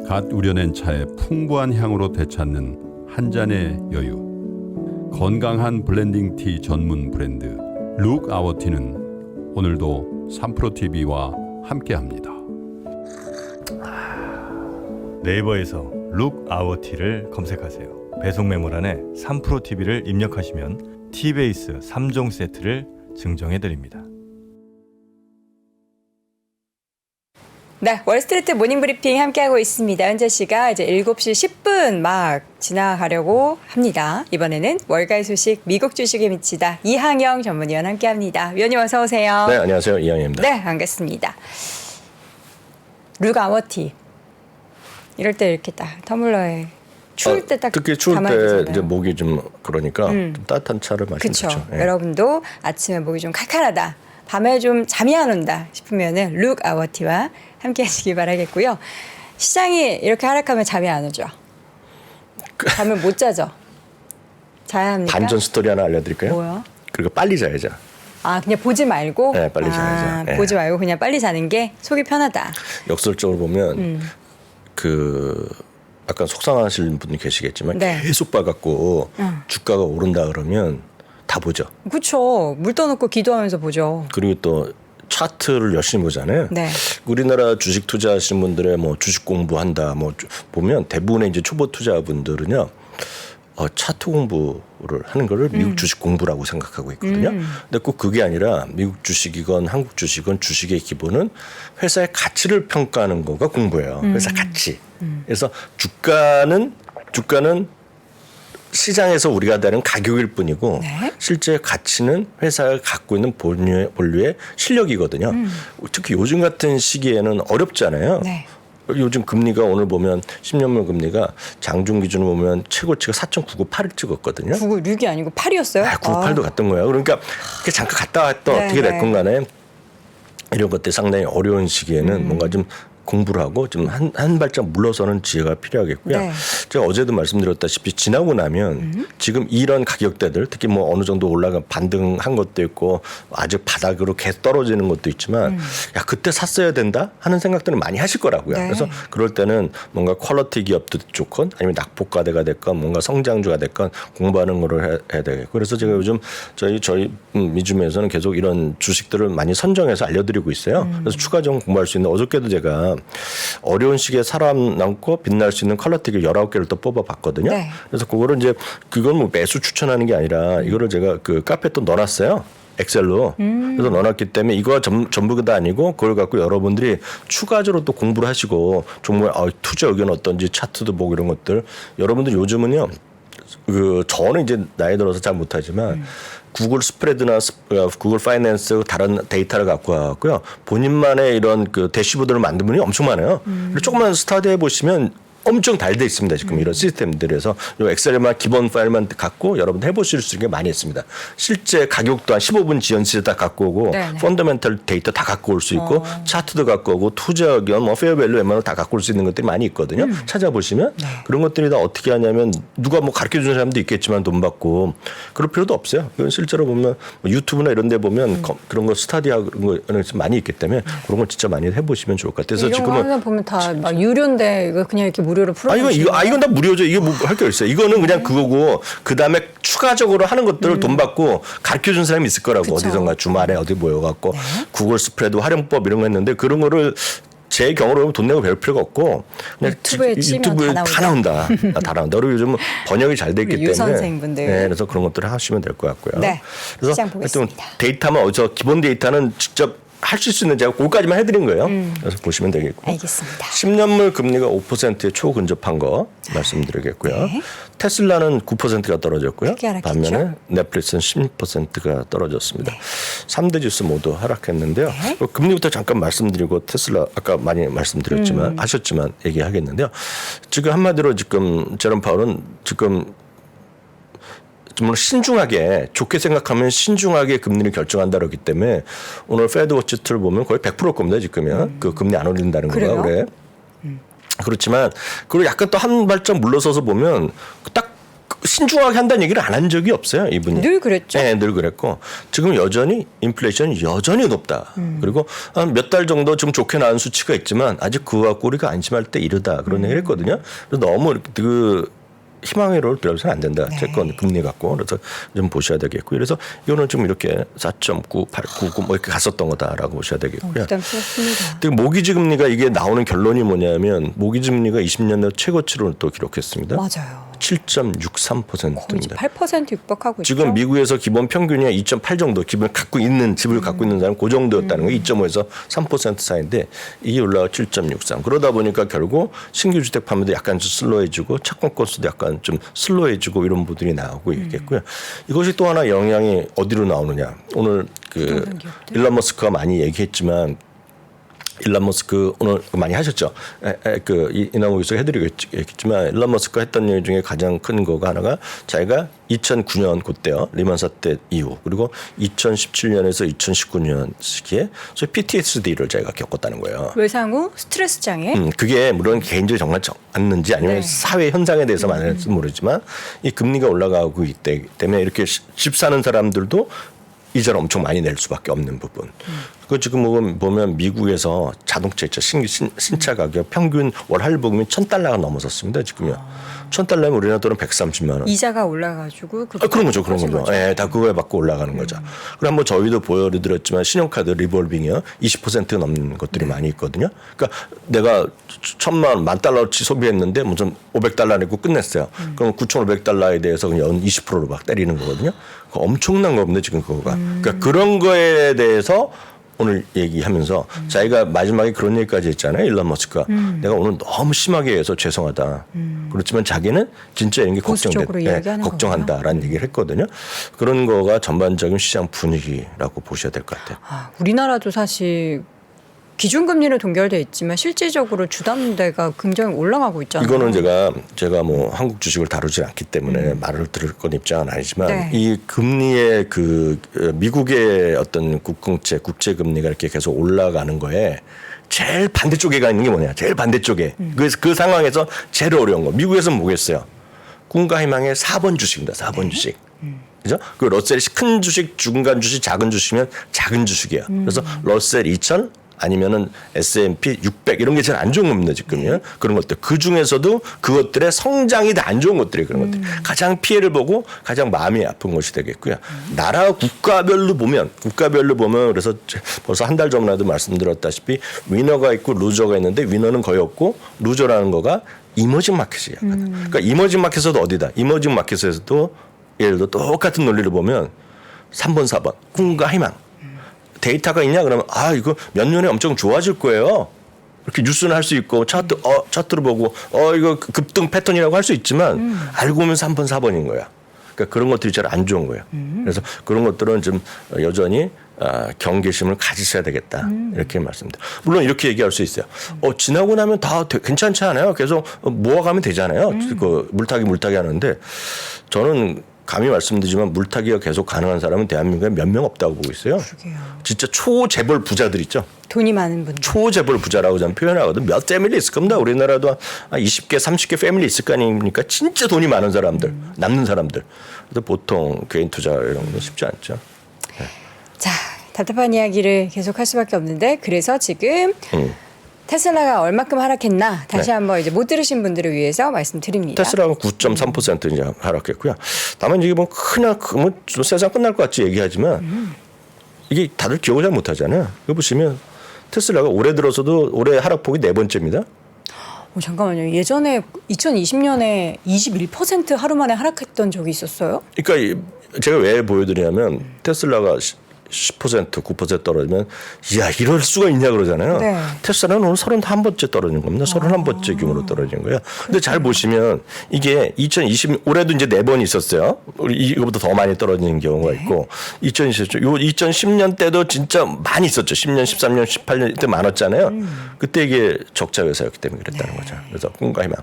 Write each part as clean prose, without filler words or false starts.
갓 우려낸 차의 풍부한 향으로 되찾는 한 잔의 여유. 건강한 블렌딩 티 전문 브랜드 룩 아워 티는 오늘도 3프로TV와 함께합니다. 네이버에서 룩 아워 티를 검색하세요. 배송 메모란에 3프로TV를 입력하시면 티베이스 3종 세트를 증정해드립니다. 네, 월스트리트 모닝브리핑 함께하고 있습니다. 현재 시가 이제 7시 10분 막 지나가려고 합니다. 이번에는 월가의 소식 미국 주식에 미치다 이항영 전문위원 함께합니다. 위원님 어서 오세요. 네, 안녕하세요. 이항영입니다. 네, 반갑습니다. 룩 아워티. 이럴 때 이렇게 딱 터물러에 추울 때 딱 특히 추울 담아야 때 되잖아요. 이제 목이 좀 그러니까 좀 따뜻한 차를 마시면 그렇죠. 좋죠. 예. 여러분도 아침에 목이 좀 칼칼하다. 밤에 좀 잠이 안 온다 싶으면은 룩 아워티와 함께 하시기 바라겠고요. 시장이 이렇게 하락하면 잠이 안 오죠. 잠을 못 자죠. 자야 합니까? 반전 스토리 하나 알려드릴까요? 뭐요? 그리고 빨리 자야죠. 아, 그냥 보지 말고? 네, 빨리 자야죠. 네. 보지 말고 그냥 빨리 자는 게 속이 편하다. 역설적으로 보면 그 약간 속상하시는 분이 계시겠지만 네. 계속 봐갖고 주가가 오른다 그러면 다 보죠. 그렇죠. 물 떠놓고 기도하면서 보죠. 그리고 또 차트를 열심히 보잖아요. 네. 우리나라 주식 투자하시는 분들의 뭐 주식 공부한다 뭐 보면 대부분의 이제 초보 투자분들은요. 차트 공부를 하는 거를 미국 주식 공부라고 생각하고 있거든요. 근데 꼭 그게 아니라 미국 주식이건 한국 주식이건 주식의 기본은 회사의 가치를 평가하는 거가 공부예요. 회사 가치. 그래서 주가는 시장에서 우리가 다른 가격일 뿐이고 네. 실제 가치는 회사가 갖고 있는 본류의 실력이거든요. 특히 요즘 같은 시기에는 어렵잖아요. 네. 요즘 금리가 오늘 보면 10년물 금리가 장중 기준으로 보면 최고치가 4.998을 찍었거든요. 996이 아니고 8이었어요? 998도 갔던 거예요. 그러니까 그게 잠깐 갔다 왔다 네, 어떻게 네. 됐건 간에 이런 것들이 상당히 어려운 시기에는 뭔가 좀 공부를 하고 좀 한 발짝 물러서는 지혜가 필요하겠고요. 네. 제가 어제도 말씀드렸다시피 지나고 나면 지금 이런 가격대들 특히 뭐 어느 정도 올라가 반등한 것도 있고 아직 바닥으로 계속 떨어지는 것도 있지만 야 그때 샀어야 된다 하는 생각들은 많이 하실 거라고요. 네. 그래서 그럴 때는 뭔가 퀄리티 기업도 좋건 아니면 낙폭과대가 됐건 뭔가 성장주가 됐건 공부하는 거를 해야 되겠고 그래서 제가 요즘 저희 미주에서는 계속 이런 주식들을 많이 선정해서 알려드리고 있어요. 그래서 추가적으로 공부할 수 있는 어저께도 제가 어려운 시기에 살아남고 빛날 수 있는 컬러티를 19개를 또 뽑아봤거든요. 네. 그래서 그거를 이제 그건 뭐 매수 추천하는 게 아니라 이거를 제가 그 카페에 또 넣어놨어요. 엑셀로. 그래서 넣어놨기 때문에 이거 전부가 다 아니고 그걸 갖고 여러분들이 추가적으로 또 공부를 하시고 정말 투자 의견 어떤지 차트도 보고 이런 것들 여러분들 요즘은요. 저는 이제 나이 들어서 잘 못하지만 구글 스프레드나 구글 파이낸스 다른 데이터를 갖고 와갖고요. 본인만의 이런 그 대시보드를 만든 분이 엄청 많아요. 그리고 조금만 스타디 해보시면 엄청 잘 돼 있습니다. 지금 이런 시스템들에서 이 엑셀만 기본 파일만 갖고 여러분들 해보실 수 있는 게 많이 있습니다. 실제 가격도 한 15분 지연 시세 다 갖고 오고 네네. 펀더멘털 데이터 다 갖고 올 수 있고 차트도 갖고 오고 투자 의견 뭐 페어밸류 웬만하면 다 갖고 올 수 있는 것들이 많이 있거든요. 찾아보시면 그런 것들이 다 어떻게 하냐면 누가 뭐 가르쳐 주는 사람도 있겠지만 돈 받고 그럴 필요도 없어요. 이건 실제로 보면 뭐 유튜브나 이런 데 보면 그런 거 스타디하고 그런 거 많이 있기 때문에 그런 거 진짜 많이 해보시면 좋을 것 같아요. 그래서 이런 거 지금은 하나 보면 다 막 유료인데 이거 그냥 이렇게 무료로 풀어주시는 이건 다 무료죠. 이게 뭐 할 게 있어요. 이거는 그냥 그거고 그 다음에 추가적으로 하는 것들을 돈 받고 가르쳐 준 사람이 있을 거라고. 그쵸. 어디선가 주말에 어디 모여갖고 구글 스프레드 활용법 이런 거 했는데 그런 거를 제 경우로 보면 돈 내고 배울 필요가 없고 그냥 유튜브에 치면 다 나온다. 다 나온다. 그리고 요즘 번역이 잘 돼 있기 때문에 유선생분들. 네, 그래서 그런 것들을 하시면 될 것 같고요. 네, 그래서 시장 하여튼 보겠습니다. 데이터만 어디서 기본 데이터는 직접 할 수 있는 제가 그거까지만 해드린 거예요. 그래서 보시면 되겠고. 알겠습니다. 10년물 금리가 5%에 초근접한 거 말씀드리겠고요. 네. 테슬라는 9%가 떨어졌고요. 크게 하락했죠. 반면에 넷플릭스는 16%가 떨어졌습니다. 3대 지수 모두 하락했는데요. 네. 금리부터 잠깐 말씀드리고 테슬라 아까 많이 말씀드렸지만 하셨지만 얘기하겠는데요. 지금 한마디로 지금 제롬 파월은 지금 정말 신중하게 좋게 생각하면 신중하게 금리를 결정한다 그러기 때문에 오늘 페드 워치 툴 보면 거의 100% 겁니다 지금이야. 그 금리 안 올린다는 거가 그래요? 그래. 그렇지만 그리고 약간 또 한 발짝 물러서서 보면 딱 신중하게 한다는 얘기를 안 한 적이 없어요, 이분이. 늘 그랬죠. 네, 늘 그랬고 지금 여전히 인플레이션이 여전히 높다. 그리고 한 몇 달 정도 좀 좋게 나온 수치가 있지만 아직 그와 우리가 안심할 때 이르다 그런 얘기를 했거든요. 그래서 너무 그 희망회로를 들어서는 안 된다. 채권 금리 갖고 그래서 좀 보셔야 되겠고 그래서 이거는 좀 이렇게 4.9, 8, 9, 9 뭐 이렇게 갔었던 거다라고 보셔야 되겠고요. 부담스럽습니다. 근데 모기지 금리가 이게 나오는 결론이 뭐냐면 모기지 금리가 20년 내 최고치를 또 기록했습니다. 맞아요. 7.63%입니다. 8% 육박하고 있죠. 지금 미국에서 기본 평균이 2.8 정도 기본을 갖고 있는 집을 갖고 있는 사람 그 정도였다는 거예요. 2.5에서 3% 사이인데 이게 올라가 7.63. 그러다 보니까 결국 신규 주택 판매도 약간 좀 슬로해지고 채권 건수도 약간 좀 슬로해지고 이런 부분이 나오고 있겠고요. 이것이 또 하나 영향이 어디로 나오느냐. 오늘 그 일론 머스크가 많이 얘기했지만 일론 머스크 오늘 많이 하셨죠. 이나무에서 해드리겠지만 일론 머스크가 했던 일 중에 가장 큰 거가 하나가 자기가 2009년 그때요 리만 사태 이후 그리고 2017년에서 2019년 시기에 소위 PTSD를 자기가 겪었다는 거예요. 외상 후 스트레스 장애. 그게 물론 개인적으로 정말 맞는지 아니면 사회 현상에 대해서 맞는지 모르지만 이 금리가 올라가고 있기 때문에 이렇게 집 사는 사람들도 이자를 엄청 많이 낼 수밖에 없는 부분. 그 지금 보면 미국에서 자동차 있죠. 신차 가격 평균 월 할부금이 $1,000가 넘어섰습니다. 지금요. $1,000면 우리나라 돈은 130만 원. 이자가 올라가지고 그런 거죠. 그런 거죠. 예, 다 그거에 받고 올라가는 거죠. 그럼 한번 저희도 보여드렸지만 신용카드 리볼빙이요. 20% 넘는 것들이 많이 있거든요. 그러니까 내가 1,000만 $10,000어치 소비했는데 무슨 $500 내고 끝냈어요. 그럼 $9,500에 대해서 그냥 20%로 막 때리는 거거든요. 그거 엄청난 겁니다. 지금 그거가. 그러니까 그런 거에 대해서 오늘 얘기하면서 자기가 마지막에 그런 얘기까지 했잖아요. 일론 머스크가. 내가 오늘 너무 심하게 해서 죄송하다. 그렇지만 자기는 진짜 이런 게 걱정한다라는 얘기를 했거든요. 그런 거가 전반적인 시장 분위기라고 보셔야 될 것 같아요. 우리나라도 사실 기준금리로 동결돼 있지만 실질적으로 주담대가 굉장히 올라가고 있잖아요. 이거는 제가 뭐 한국 주식을 다루지 않기 때문에 말을 들을 건 입장은 아니지만 네. 이 금리의 그 미국의 어떤 국제 금리가 이렇게 계속 올라가는 거에 제일 반대쪽에 가 있는 게 뭐냐? 제일 반대쪽에 그 상황에서 제일 어려운 거. 미국에서는 뭐겠어요? 꿈과 희망의 4번 주식입니다. 4번 주식. 그죠? 그 러셀이 큰 주식, 중간 주식, 작은 주식이면 작은 주식이에요. 그래서 러셀 2000 아니면은 S&P 600 이런 게 제일 안 좋은 겁니다, 지금요. 그런 것들. 그 중에서도 그것들의 성장이 다 안 좋은 것들이 그런 것들. 가장 피해를 보고 가장 마음이 아픈 것이 되겠고요. 나라 국가별로 보면 그래서 벌써 한 달 전에도 말씀드렸다시피 위너가 있고 루저가 있는데 위너는 거의 없고 루저라는 거가 이머징 마켓이에요. 그러니까 이머징 마켓에서도 어디다? 이머징 마켓에서도 예를 들어 똑같은 논리를 보면 3번, 4번 꿈과 희망. 데이터가 있냐 그러면 이거 몇 년에 엄청 좋아질 거예요. 이렇게 뉴스는 할 수 있고 차트를 보고 이거 급등 패턴이라고 할 수 있지만 알고 보면 3번 4번인 거야. 그러니까 그런 것들이 잘 안 좋은 거예요. 그래서 그런 것들은 좀 여전히 경계심을 가지셔야 되겠다. 이렇게 말씀드립니다. 물론 이렇게 얘기할 수 있어요. 지나고 나면 다 괜찮지 않아요? 계속 모아가면 되잖아요. 그 물타기 하는데 저는 감히 말씀드리지만 물타기가 계속 가능한 사람은 대한민국에 몇 명 없다고 보고 있어요. 그러게요. 진짜 초재벌 부자들 있죠. 돈이 많은 분들. 초재벌 부자라고 저는 표현하거든. 몇 패밀리 있을 겁니다. 우리나라도 한 20개, 30개 패밀리 있을 거 아닙니까? 진짜 돈이 많은 사람들, 남는 사람들. 그래서 보통 개인 투자 이런 건 쉽지 않죠. 자, 답답한 이야기를 계속 할 수밖에 없는데 그래서 지금 테슬라가 얼마큼 하락했나 다시 한번 이제 못 들으신 분들을 위해서 말씀드립니다. 테슬라가 9.3% 이제 하락했고요. 다만 이게 뭐 그냥 뭐 세상 끝날 것 같이 얘기하지만 이게 다들 기억을 잘 못하잖아요. 이거 보시면 테슬라가 올해 들어서도 올해 하락폭이 4번째입니다. 잠깐만요. 예전에 2020년에 21% 하루 만에 하락했던 적이 있었어요? 그러니까 제가 왜 보여드리냐면 테슬라가 10%, 9% 떨어지면 이야 이럴 수가 있냐 그러잖아요. 네. 테슬라는 오늘 31번째 떨어진 겁니다. 31번째 규모로 떨어진 거예요. 근데 잘 보시면 이게 2020 올해도 이제 4번 있었어요. 이거보다 더 많이 떨어지는 경우가 있고 2010년 때도 진짜 많이 있었죠. 10년, 13년, 18년 때 많았잖아요. 그때 이게 적자 회사였기 때문에 그랬다는 거죠. 그래서 꿈과 희망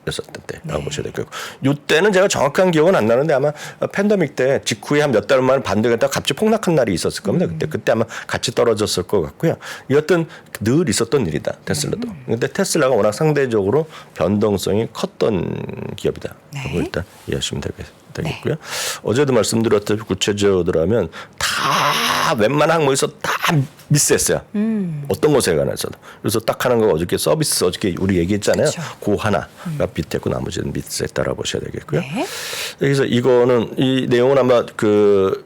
였었던 때라고 보셔야 되겠고, 이때는 제가 정확한 기억은 안 나는데 아마 팬데믹 때 직후에 한 몇 달 만에 반등을 했다가 갑자기 폭락한 날이 있었을 겁니다. 그때 아마 같이 떨어졌을 것 같고요. 이것은 늘 있었던 일이다, 테슬라도. 근데 테슬라가 워낙 상대적으로 변동성이 컸던 기업이다. 라고 일단 이해하시면 되겠고요. 어제도 말씀드렸듯이 구체적으로 하면 다 웬만한 항목에서 다 미스했어요. 어떤 것에 관해서도. 그래서 딱 하는 거 어저께 서비스 어저께 우리 얘기했잖아요. 그 하나가 비트했고 나머지는 미스했다라고 보셔야 되겠고요. 그래서 이거는 이 내용은 아마 그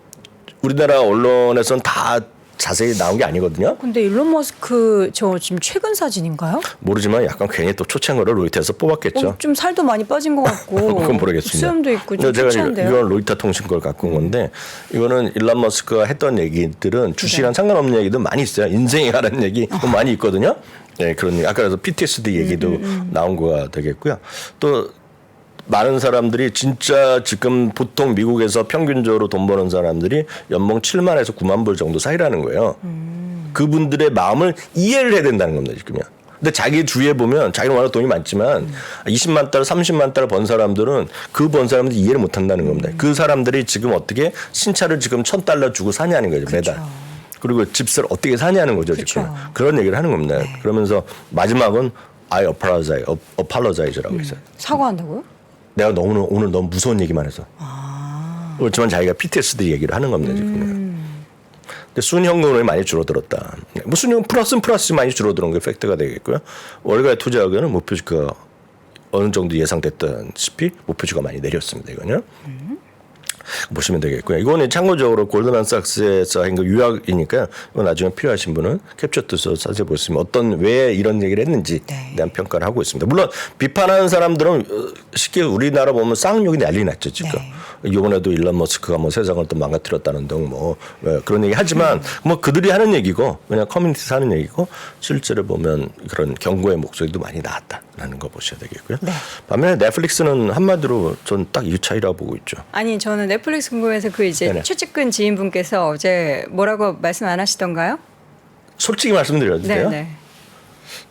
우리나라 언론에서는 다 자세히 나온 게 아니거든요. 근데 일론 머스크 저 지금 최근 사진인가요? 모르지만 약간 괜히 또 초창거를 로이터에서 뽑았겠죠. 좀 살도 많이 빠진 것 같고. 그건 모르겠습니다. 수염도 있고 좀 제가 초췌한데요. 이건 로이터 통신 걸 갖고 온 건데, 이거는 일론 머스크가 했던 얘기들은 주식이랑 상관없는 얘기도 많이 있어요. 인생에 관한 얘기 많이 있거든요. 네, 그런 얘기. 아까 그래서 PTSD 얘기도 나온 거가 되겠고요. 또 많은 사람들이 진짜 지금 보통 미국에서 평균적으로 돈 버는 사람들이 연봉 7만에서 9만 불 정도 사이라는 거예요. 그분들의 마음을 이해를 해야 된다는 겁니다, 지금요. 근데 자기 주위에 보면 자기는 워낙 돈이 많지만 20만 달러, 30만 달러 번 사람들은 그 번 사람들이 이해를 못 한다는 겁니다. 그 사람들이 지금 어떻게 신차를 지금 $1,000 주고 사냐는 거죠, 매달. 그리고 집을 어떻게 사냐는 거죠, 지금. 그런 얘기를 하는 겁니다. 그러면서 마지막은 I apologize라고 했어요. 사과한다고요? 내가 오늘 너무 무서운 얘기만 해서. 그렇지만 자기가 PTSD 얘기를 하는 겁니다, 지금. 근데 순현금이 많이 줄어들었다. 뭐 순현 플러스 많이 줄어드는 게 팩트가 되겠고요. 월가의 투자 의견은 목표주가 어느 정도 예상됐다시피 목표주가 많이 내렸습니다, 이거는요. 보시면 되겠고요. 이거는 참고적으로 골드만삭스에서 한 거 유학이니까 이거 나중에 필요하신 분은 캡처 뜻으로 자세히 보시면 왜 이런 얘기를 했는지 대한 평가를 하고 있습니다. 물론 비판하는 사람들은 쉽게 우리나라 보면 쌍욕이 난리 났죠, 지금. 이번에도 일론 머스크가 뭐 세상을 또 망가뜨렸다는 등 뭐 그런 얘기 하지만 뭐 그들이 하는 얘기고 그냥 커뮤니티에서 하는 얘기고, 실제로 보면 그런 경고의 목소리도 많이 나왔다라는 거 보셔야 되겠고요. 반면에 넷플릭스는 한마디로 전 딱 이 차이라고 보고 있죠. 아니 저는 넷플릭스 궁금해서 그 이제 네네. 최측근 지인분께서 어제 뭐라고 말씀 안 하시던가요? 솔직히 말씀드려도 돼요? 네네.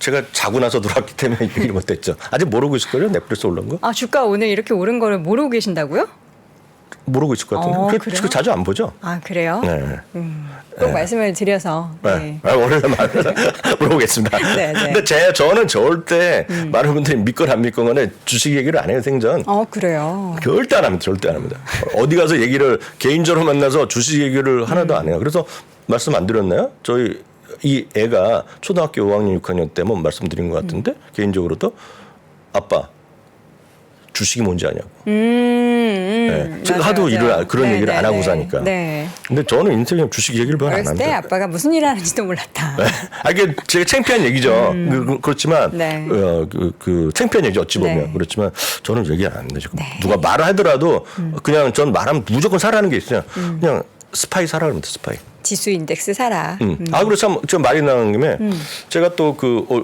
제가 자고 나서 들어왔기 때문에 얘기를 못했죠. 아직 모르고 있을 거예요, 넷플릭스 올라온 거? 아 주가 오늘 이렇게 오른 거를 모르고 계신다고요? 모르고 있을 것 같은데. 그래요? 그 자주 안 보죠? 아 그래요? 네. 꼭 말씀을 드려서. 네. 원래 물어보겠습니다. 네, 네. 근데 저는 절대 많은 분들이 믿건 안 믿건 간에 주식 얘기를 안 해요, 생전. 그래요. 절대 안 합니다. 절대 안 합니다. 어디 가서 얘기를 개인적으로 만나서 주식 얘기를 하나도 안 해요. 그래서 말씀 안 드렸나요? 저희 이 애가 초등학교 5학년, 6학년 때 뭐 말씀드린 것 같은데 개인적으로도 아빠 주식이 뭔지 아냐고. 네. 제가 하도 그런 얘기를 안 하고 사니까. 네. 근데 저는 인생에 주식 얘기를 별로 안 어렸을 때 합니다. 아빠가 무슨 일 하는지도 몰랐다. 이게 제가 창피한 얘기죠. 그렇지만 네. 그 창피한 얘기죠, 어찌 보면. 네. 그렇지만 저는 얘기 안 합니다. 지금. 누가 말을 하더라도 그냥 전 말하면 무조건 사라는 게 있어요. 그냥 스파이 사라 그럽니다. 스파이. 지수 인덱스 사라. 그래서 참 말이 나는 김에 제가 또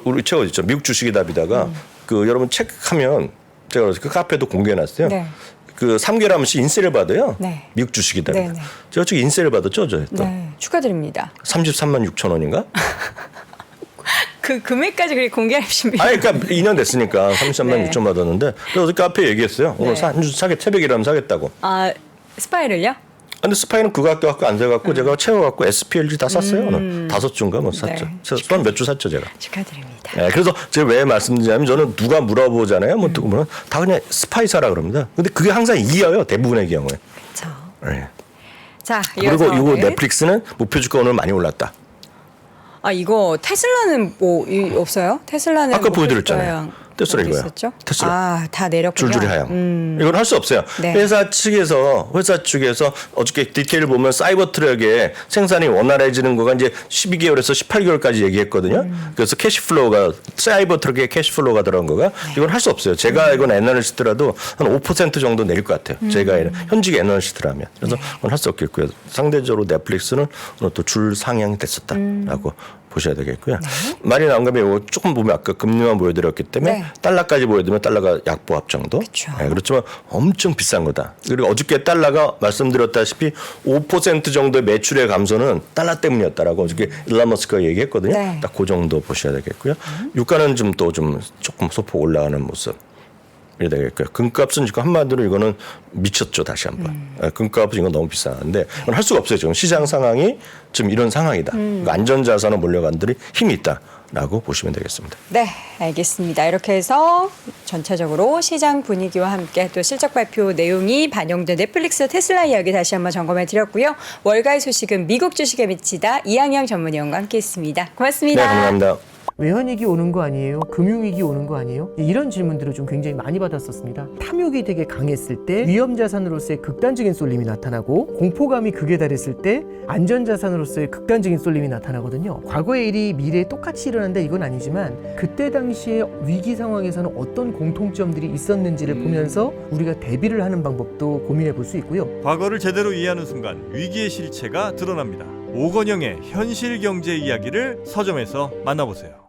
우리 책 어디 있죠? 미국 주식의 답이다가 그 여러분 체크하면 제가 그 카페도 공개해놨어요. 네. 그 3개월 한 번씩 인세를 받아요. 네. 미국 주식이다. 네, 네. 제가 지금 인세를 받았죠, 저. 네. 축하드립니다. 33만 6천 원인가? 그 금액까지 그렇게 공개하시면. 그러니까 2년 됐으니까 33만 네. 6천 받았는데 그래서 카페에 얘기했어요. 오늘 네. 한 주 새벽이라면 사겠다고. 스파이를요? 근데 스파이는 그거 갖고 안 사갖고 제가 채워갖고 SPLG 다 샀어요. 오늘 5주인가 뭐 샀죠. 네. 몇 주 샀죠, 제가. 축하드립니다. 네, 그래서 제가 왜 말씀드리냐면 저는 누가 물어보잖아요. 뭐 듣고 보면 다 그냥 스파이 사라 그럽니다. 근데 그게 항상 이어요, 대부분의 경우에. 그렇죠. 네. 자, 그리고 이어서 이거 넷플릭스는 목표 주가 오늘 많이 올랐다. 이거 테슬라는 없어요? 테슬라는 아까 보여드렸잖아요. 테슬라 이거요. 있었죠? 테슬라. 다 내렸군요. 줄줄이 하향. 이건 할 수 없어요. 네. 회사 측에서 어저께 디테일 보면 사이버 트럭의 생산이 원활해지는 거가 이제 12개월에서 18개월까지 얘기했거든요. 그래서 캐시플로우가 사이버 트럭의 캐시플로우가 들어간 거가 이건 할 수 없어요. 제가 이건 애널리스트라도 한 5% 정도 내릴 것 같아요. 제가 현직 애널리스트라면. 그래서 그건 할 수 없겠고요. 상대적으로 넷플릭스는 오늘 또 줄 상향이 됐었다라고 보셔야 되겠고요. 말이 나온 김에 이거 조금 보면 아까 금리만 보여드렸기 때문에 네. 달러까지 보여드리면 달러가 약보합 정도. 그쵸. 네, 그렇지만 엄청 비싼 거다. 그리고 어저께 달러가 말씀드렸다시피 5% 정도의 매출의 감소는 달러 때문이었다라고 어저께 일론 머스크가 얘기했거든요. 네. 딱 그 정도 보셔야 되겠고요. 유가는 좀 조금 소폭 올라가는 모습. 되겠고요. 금값은 지금 한마디로 이거는 미쳤죠. 다시 한번. 금값은 이건 너무 비싼데 이건 할 수가 없어요. 지금 시장 상황이 지금 이런 상황이다. 그러니까 안전자산으로 몰려간들이 힘이 있다라고 보시면 되겠습니다. 네, 알겠습니다. 이렇게 해서 전체적으로 시장 분위기와 함께 또 실적 발표 내용이 반영된 넷플릭스 테슬라 이야기 다시 한번 점검해 드렸고요. 월가의 소식은 미국 주식에 미치다 이항영 전문위원과 함께했습니다. 고맙습니다. 네, 감사합니다. 외환위기 오는 거 아니에요? 금융위기 오는 거 아니에요? 이런 질문들을 좀 굉장히 많이 받았었습니다. 탐욕이 되게 강했을 때 위험자산으로서의 극단적인 쏠림이 나타나고 공포감이 극에 달했을 때 안전자산으로서의 극단적인 쏠림이 나타나거든요. 과거의 일이 미래에 똑같이 일어난다 이건 아니지만 그때 당시에 위기 상황에서는 어떤 공통점들이 있었는지를 보면서 우리가 대비를 하는 방법도 고민해 볼 수 있고요. 과거를 제대로 이해하는 순간 위기의 실체가 드러납니다. 오건영의 현실 경제 이야기를 서점에서 만나보세요.